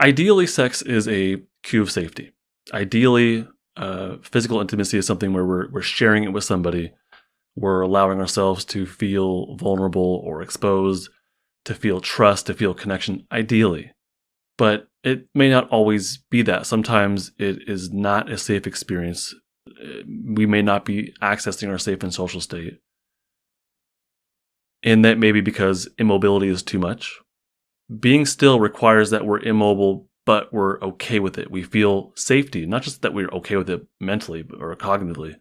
Ideally, sex is a cue of safety. Ideally, physical intimacy is something where we're sharing it with somebody. We're allowing ourselves to feel vulnerable or exposed, to feel trust, to feel connection, ideally. But it may not always be that. Sometimes it is not a safe experience. We may not be accessing our safe and social state. And that may be because immobility is too much. Being still requires that we're immobile, but we're okay with it. We feel safety, not just that we're okay with it mentally or cognitively,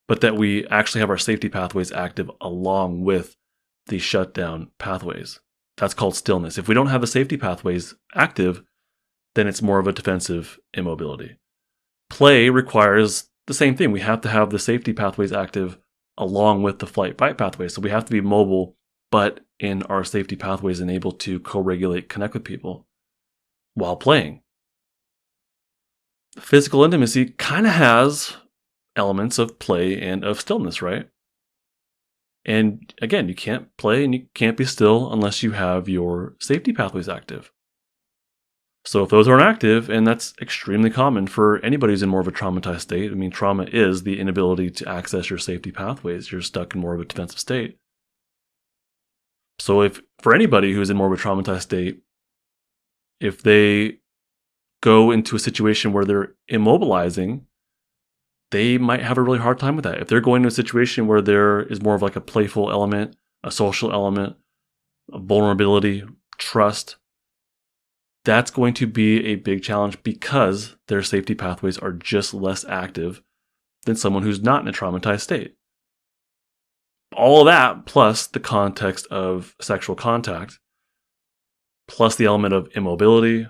but that we actually have our safety pathways active along with the shutdown pathways. That's called stillness. If we don't have the safety pathways active, then it's more of a defensive immobility. Play requires the same thing. We have to have the safety pathways active along with the flight-fight pathways. So we have to be mobile, but in our safety pathways and able to co-regulate, connect with people while playing. Physical intimacy kind of has elements of play and of stillness, right? And again, you can't play and you can't be still unless you have your safety pathways active. So if those aren't active, and that's extremely common for anybody who's in more of a traumatized state. I mean, trauma is the inability to access your safety pathways. You're stuck in more of a defensive state. So if for anybody who's in more of a traumatized state, if they go into a situation where they're immobilizing, they might have a really hard time with that. If they're going to a situation where there is more of like a playful element, a social element, a vulnerability, trust, that's going to be a big challenge because their safety pathways are just less active than someone who's not in a traumatized state. All of that, plus the context of sexual contact, plus the element of immobility,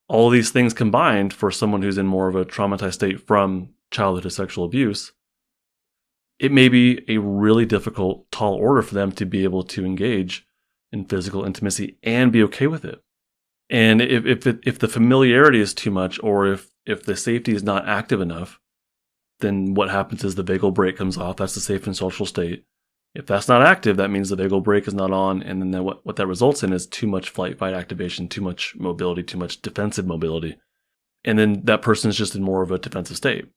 all of these things combined for someone who's in more of a traumatized state from childhood to sexual abuse, it may be a really difficult, tall order for them to be able to engage in physical intimacy and be okay with it. And if the familiarity is too much, or if the safety is not active enough, then what happens is the vagal brake comes off. That's the safe and social state. If that's not active, that means the vagal brake is not on, and then what that results in is too much flight-fight activation, too much mobility, too much defensive mobility. And then that person is just in more of a defensive state.